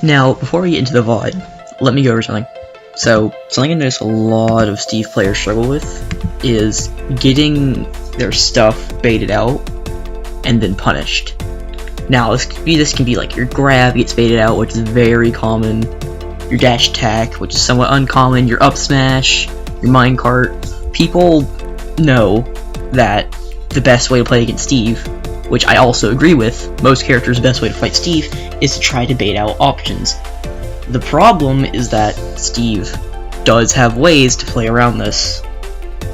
Now, before we get into the VOD, let me go over something. So, something I notice a lot of Steve players struggle with is getting their stuff baited out and then punished. Now, this can be like your grab gets baited out, which is very common, your dash attack, which is somewhat uncommon, your up smash, your minecart. People know that the best way to play against Steve, which I also agree with, most characters' best way to fight Steve is to try to bait out options. The problem is that Steve does have ways to play around this,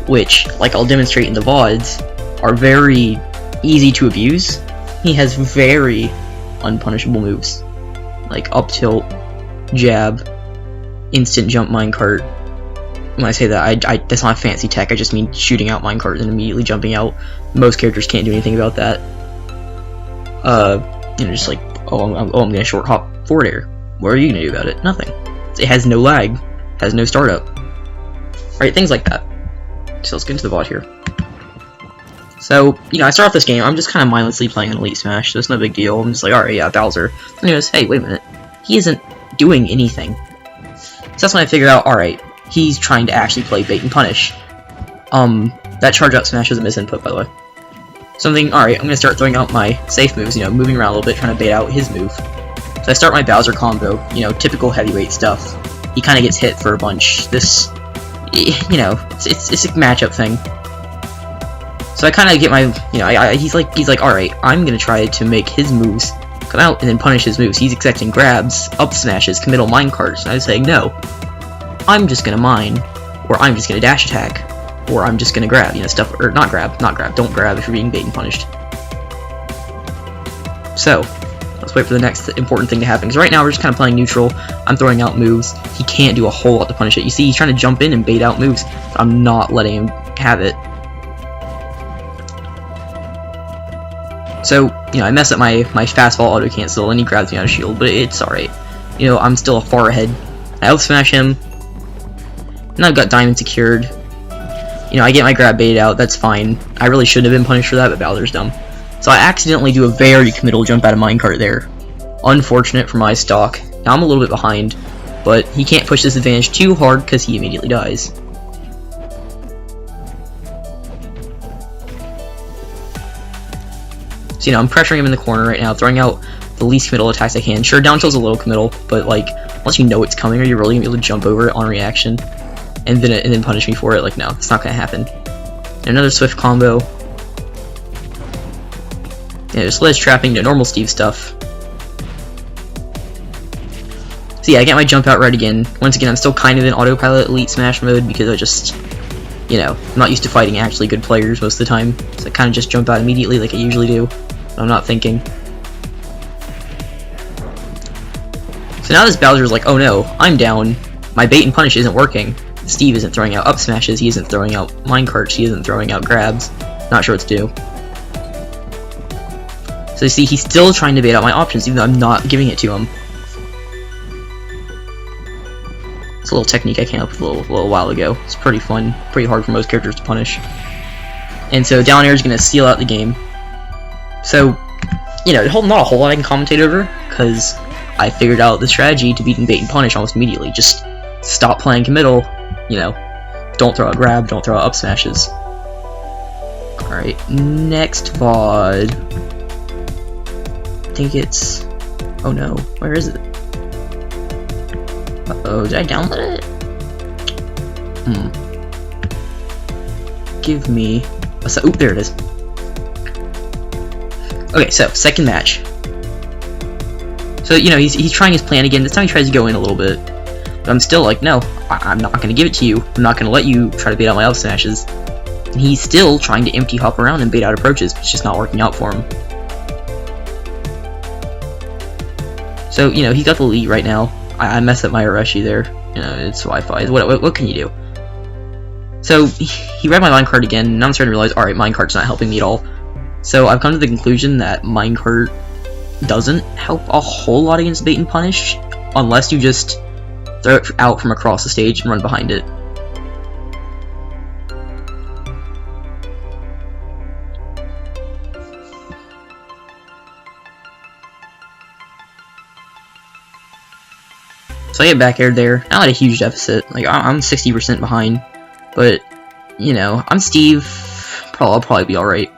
which, like I'll demonstrate in the VODs, are very easy to abuse. He has very unpunishable moves, like up tilt, jab, instant jump minecart. When I say that, that's not fancy tech, I just mean shooting out minecart and immediately jumping out. Most characters can't do anything about that. Just like, I'm gonna short hop forward air. What are you gonna do about it? Nothing. It has no lag, has no startup. Right, things like that. So let's get into the VOD here. So, I start off this game, I'm just kind of mindlessly playing an Elite Smash, so it's no big deal. I'm just like, alright, yeah, Bowser. And he goes, hey, wait a minute. He isn't doing anything. So that's when I figure out, alright, he's trying to actually play bait and punish. That charge out smash is a misinput, by the way. Alright, I'm gonna start throwing out my safe moves, moving around a little bit, trying to bait out his move. So I start my Bowser combo, typical heavyweight stuff. He kind of gets hit for a bunch. This, it's a matchup thing. So I kind of get my, he's like, alright, I'm gonna try to make his moves come out and then punish his moves. He's expecting grabs, up smashes, committal minecarts, and I was saying, no, I'm just gonna mine, or I'm just gonna dash attack, or I'm just gonna grab, stuff, or not grab, don't grab if you're being bait and punished. So, let's wait for the next important thing to happen, because right now we're just kind of playing neutral. I'm throwing out moves. He can't do a whole lot to punish it. You see, he's trying to jump in and bait out moves. I'm not letting him have it. So, I mess up my fastball auto cancel, and he grabs me out of shield, but it's alright. I'm still far ahead. I out smash him, and I've got diamond secured. I get my grab baited out, that's fine. I really shouldn't have been punished for that, but Bowser's dumb. So I accidentally do a very committal jump out of minecart there. Unfortunate for my stock. Now I'm a little bit behind, but he can't push this advantage too hard because he immediately dies. So I'm pressuring him in the corner right now, throwing out the least committal attacks I can. Sure, down tilt's a little committal, but like, unless you know it's coming, are you really gonna be able to jump over it on reaction? And then punish me for it? Like, no, it's not gonna happen. And another swift combo. Just ledge trapping, normal Steve stuff. So yeah, I get my jump out right again. Once again, I'm still kind of in autopilot Elite Smash mode because I just, I'm not used to fighting actually good players most of the time. So I kind of just jump out immediately like I usually do. I'm not thinking. So now this Bowser's like, oh no, I'm down. My bait and punish isn't working. Steve isn't throwing out up smashes, he isn't throwing out minecarts, he isn't throwing out grabs. Not sure what to do. So you see, he's still trying to bait out my options, even though I'm not giving it to him. It's a little technique I came up with a little while ago. It's pretty fun, pretty hard for most characters to punish. And so down air is going to seal out the game. So, not a whole lot I can commentate over, because I figured out the strategy to beating bait and punish almost immediately. Just stop playing committal, don't throw out grab, don't throw out up smashes. Alright, next VOD. I think it's... oh no, where is it? Uh-oh, did I download it? Give me... oop, there it is. Okay, so, second match. So, he's trying his plan again. This time he tries to go in a little bit. But I'm still like, no, I'm not going to give it to you. I'm not going to let you try to bait out my up smashes. And he's still trying to empty hop around and bait out approaches, but it's just not working out for him. So, he's got the lead right now. I messed up my Arashi there. It's Wi-Fi. What can you do? So, he read my minecart again, and now I'm starting to realize, alright, minecart's not helping me at all. So, I've come to the conclusion that minecart doesn't help a whole lot against bait and punish, unless you just throw it out from across the stage and run behind it. So I get back aired there. Not at a huge deficit. Like, I'm 60% behind. But, you know, I'm Steve. I'll probably be alright.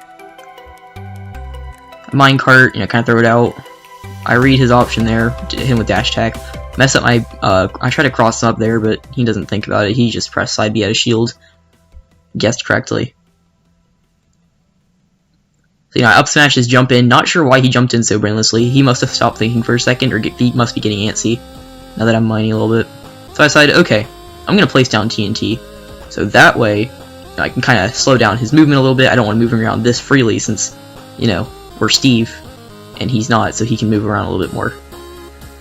Minecart, you know, kind of throw it out. I read his option there. Hit him with dash attack. Mess up my, I try to cross him up there, but he doesn't think about it. He just pressed side B out of shield. Guessed correctly. So, you know, I up smash his jump in. Not sure why he jumped in so brainlessly. He must have stopped thinking for a second, or he must be getting antsy. Now that I'm mining a little bit. So I decided, okay, I'm going to place down TNT. So that way, I can kind of slow down his movement a little bit. I don't want to move him around this freely since, you know, we're Steve, and he's not, so he can move around a little bit more.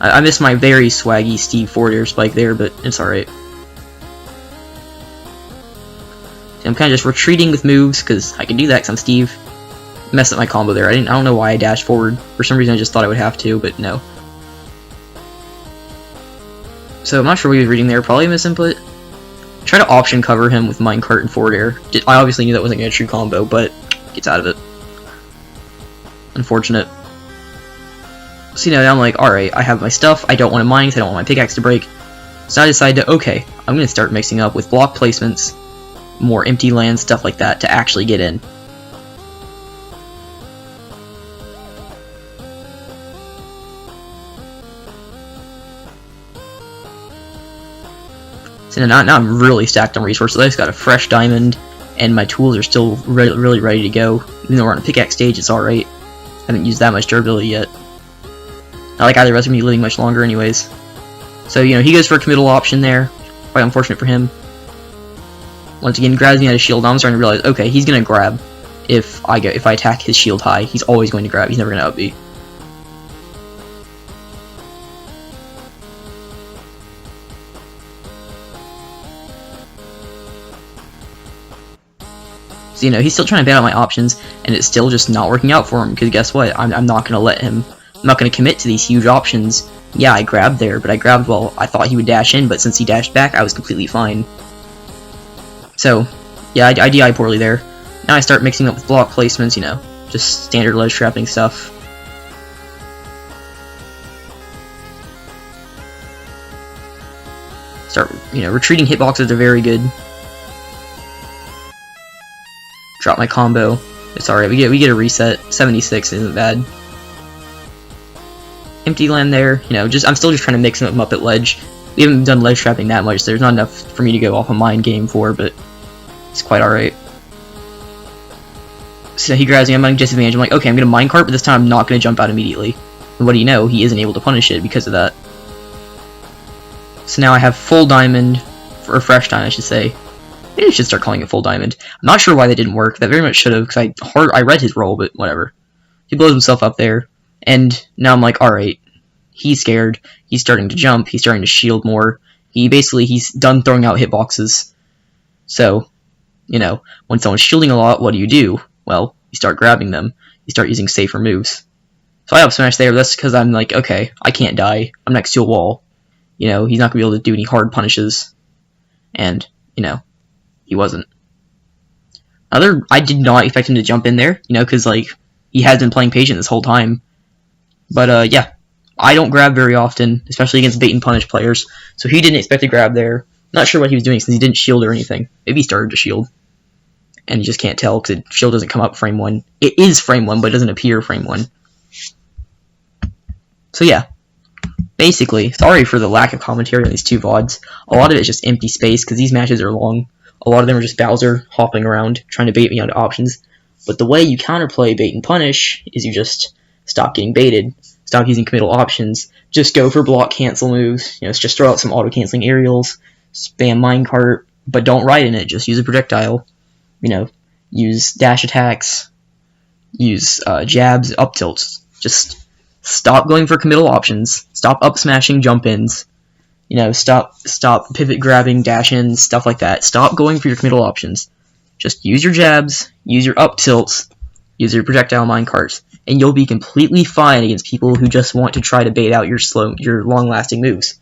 I missed my very swaggy Steve forward air spike there, but it's alright. So I'm kind of just retreating with moves, because I can do that because I'm Steve. Messed up my combo there. I don't know why I dashed forward. For some reason I just thought I would have to, but no. So I'm not sure what he was reading there, probably a misinput. Try to option cover him with minecart and forward air. I obviously knew that wasn't going to true combo, but gets out of it. Unfortunate. So you know, now I'm like, alright, I have my stuff, I don't want to mine because I don't want my pickaxe to break. So I decided to, okay, I'm going to start mixing up with block placements, more empty land, stuff like that, to actually get in. So now I'm really stacked on resources. I just got a fresh diamond, and my tools are still really ready to go. Even though we're on a pickaxe stage, it's alright. I haven't used that much durability yet. Not like either of us are going to be living much longer anyways. So, you know, he goes for a committal option there. Quite unfortunate for him. Once again, grabs me out of shield. Now I'm starting to realize, okay, he's going to grab if I attack his shield high. He's always going to grab. He's never going to up B. So, you know, he's still trying to bait out my options, and it's still just not working out for him, because guess what? I'm not going to let him. I'm not going to commit to these huge options. Yeah, I grabbed there, but I grabbed while I thought he would dash in, but since he dashed back, I was completely fine. So, yeah, I DI poorly there. Now I start mixing up with block placements, you know, just standard ledge trapping stuff. Start, you know, retreating hitboxes are very good. Drop my combo. It's alright, we get a reset. 76 isn't bad. Empty land there, you know, I'm still just trying to mix them up at ledge. We haven't done ledge trapping that much, so there's not enough for me to go off a mine game for, but it's quite alright. So he grabs me, I'm on disadvantage. I'm like, okay, I'm gonna minecart, but this time I'm not gonna jump out immediately. And what do you know? He isn't able to punish it because of that. So now I have full diamond, or fresh diamond, I should say. Maybe I should start calling it full diamond. I'm not sure why that didn't work. That very much should have, because I read his role, but whatever. He blows himself up there, and now I'm like, alright, he's scared. He's starting to jump. He's starting to shield more. He's done throwing out hitboxes. So, you know, when someone's shielding a lot, what do? Well, you start grabbing them. You start using safer moves. So I up smash there. That's because I'm like, okay, I can't die. I'm next to a wall. You know, he's not going to be able to do any hard punishes. And, you know, he wasn't. I did not expect him to jump in there, you know, because, like, he has been playing patient this whole time. But, yeah, I don't grab very often, especially against bait and punish players, so he didn't expect to grab there. Not sure what he was doing since he didn't shield or anything. Maybe he started to shield, and you just can't tell because shield doesn't come up frame 1. It is frame 1, but it doesn't appear frame 1. So, yeah. Basically, sorry for the lack of commentary on these two VODs. A lot of it is just empty space, because these matches are long. A lot of them are just Bowser hopping around, trying to bait me onto options. But the way you counterplay bait and punish is you just stop getting baited, stop using committal options, just go for block cancel moves, you know, just throw out some auto-canceling aerials, spam minecart, but don't ride in it, just use a projectile, you know, use dash attacks, use jabs, up tilts, just stop going for committal options, stop up smashing jump ins, you know, stop pivot grabbing, dash ins, stuff like that. Stop going for your committal options. Just use your jabs, use your up tilts, use your projectile minecarts, and you'll be completely fine against people who just want to try to bait out your long-lasting moves.